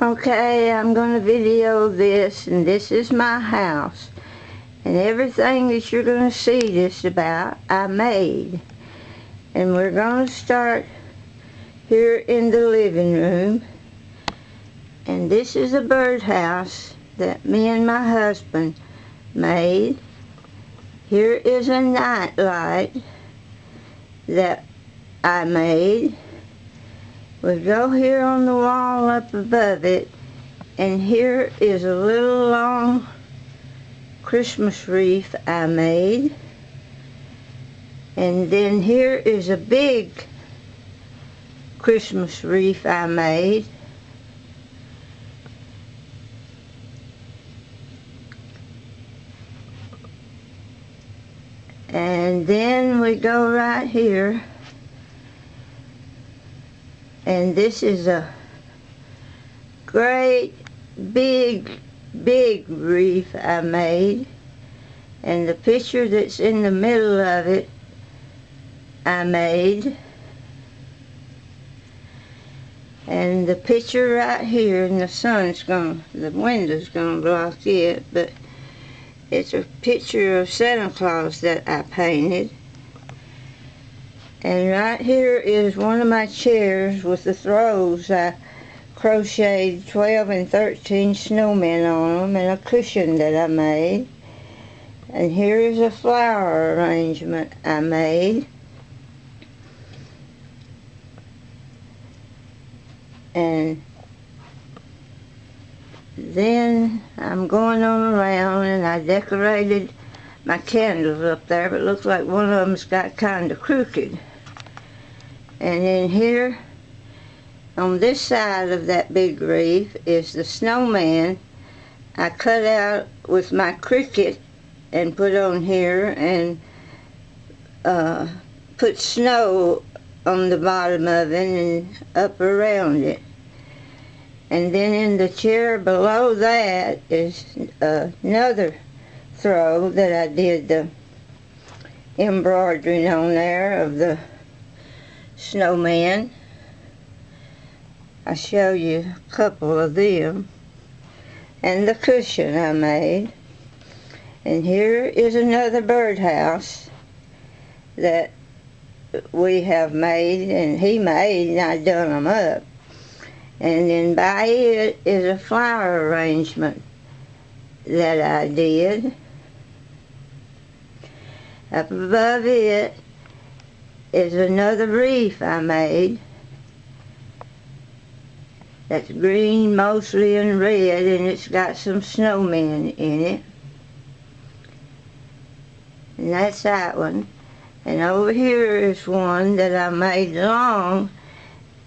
Okay, I'm going to video this, and this is my house. And everything that you're going to see this about, I made. And we're going to start here in the living room. And this is a birdhouse that me and my husband made. Here is a night light that I made. We go here on the wall up above it, and here is a little long Christmas wreath I made. And then here is a big Christmas wreath I made. And then we go right here, and this is a great big wreath I made, and the picture that's in the middle of it I made, and the picture right here, and the window's gonna block it, but it's a picture of Santa Claus that I painted. And right here is one of my chairs with the throws. I crocheted 12 and 13 snowmen on them, and a cushion that I made. And here is a flower arrangement I made. And then I'm going on around, and I decorated my candles up there, but it looks like one of them's got kind of crooked. And then here, on this side of that big wreath, is the snowman I cut out with my Cricut and put on here, and put snow on the bottom of it and up around it. And then in the chair below that is another throw that I did the embroidering on there of the snowman. I'll show you a couple of them. And the cushion I made. And here is another birdhouse that we have made, and he made, and I done them up. And then by it is a flower arrangement that I did. Up above it is another wreath I made that's green mostly and red, and it's got some snowmen in it. And that's that one. And over here is one that I made long,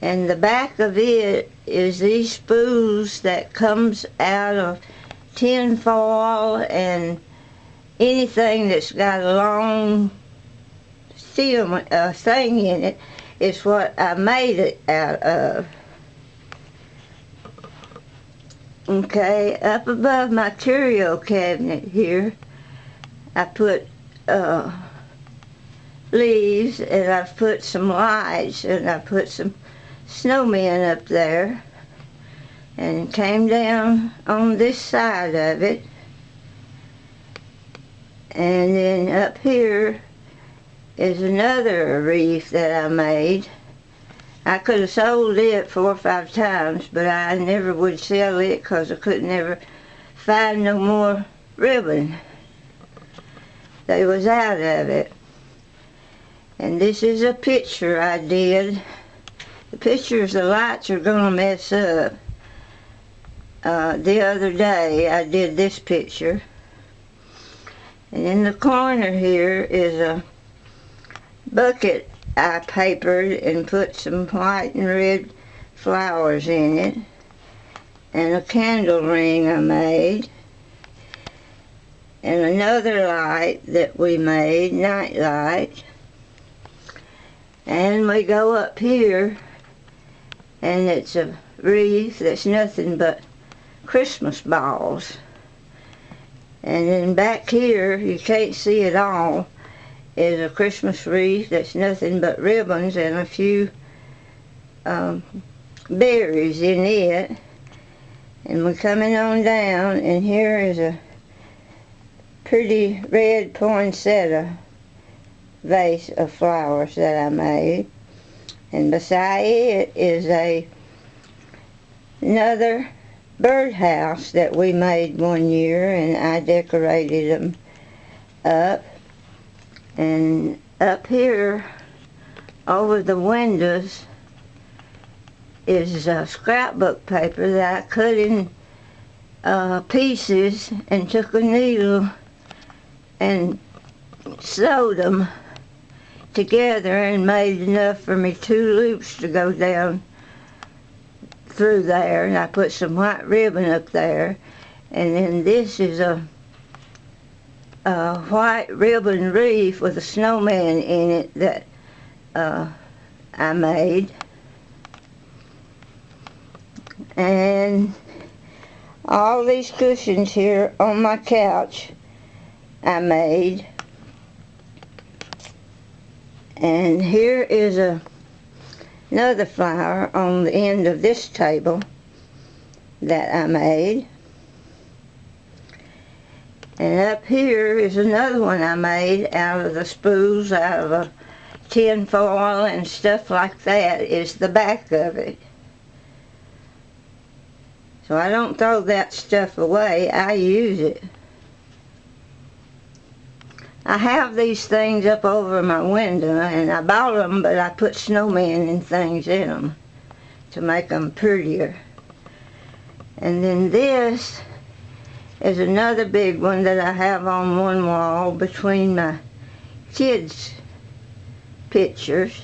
and the back of it is these spools that comes out of tin foil and anything that's got a long film thing in it is what I made it out of. Okay, up above my curio cabinet here, I put leaves, and I've put some lights, and I put some snowmen up there, and came down on this side of it. And then up here is another wreath that I made. I could have sold it 4 or 5 times, but I never would sell it because I could never find no more ribbon. They was out of it. And this is a picture I did. The pictures, the lights are gonna mess up. The other day I did this picture. And in the corner here is a bucket I papered and put some white and red flowers in it. And a candle ring I made. And another light that we made, night light. And we go up here, and it's a wreath that's nothing but Christmas balls. And then back here, you can't see it all, is a Christmas wreath that's nothing but ribbons and a few berries in it. And we're coming on down, and here is a pretty red poinsettia vase of flowers that I made. And beside it is another birdhouse that we made one year, and I decorated them up. And up here over the windows is scrapbook paper that I cut in pieces and took a needle and sewed them together and made enough for me 2 loops to go down through there. And I put some white ribbon up there. And then this is a white ribbon wreath with a snowman in it that I made. And all these cushions here on my couch I made. And here is another flower on the end of this table that I made. And up here is another one I made out of the spools, out of a tin foil and stuff like that, is the back of it. So I don't throw that stuff away, I use it. I have these things up over my window, and I bought them, but I put snowmen and things in them to make them prettier. And then this is another big one that I have on one wall between my kids' pictures.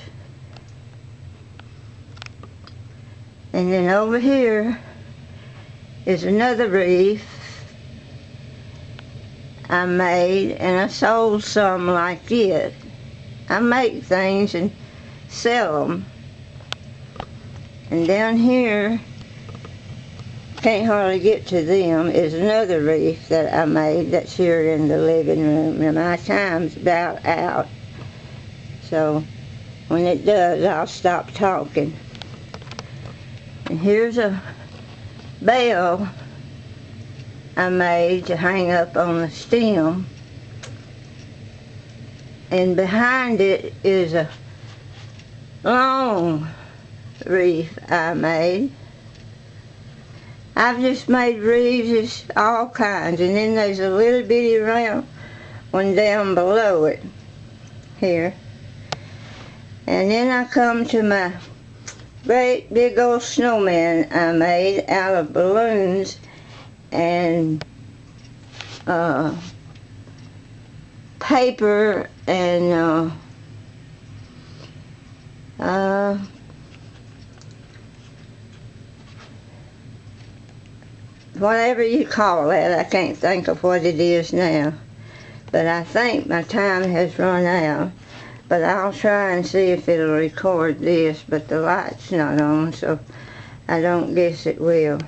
And then over here is another wreath I made, and I sold some like it. I make things and sell them. And down here, can't hardly get to them, is another wreath that I made that's here in the living room. And my time's about out. So when it does, I'll stop talking. And here's a bell I made to hang up on the stem. And behind it is a long wreath I made. I've just made wreaths all kinds, and then there's a little bitty round one down below it here. And then I come to my great big old snowman I made out of balloons and paper and whatever you call that. I can't think of what it is now. But I think my time has run out. But I'll try and see if it'll record this, but the light's not on, so I don't guess it will.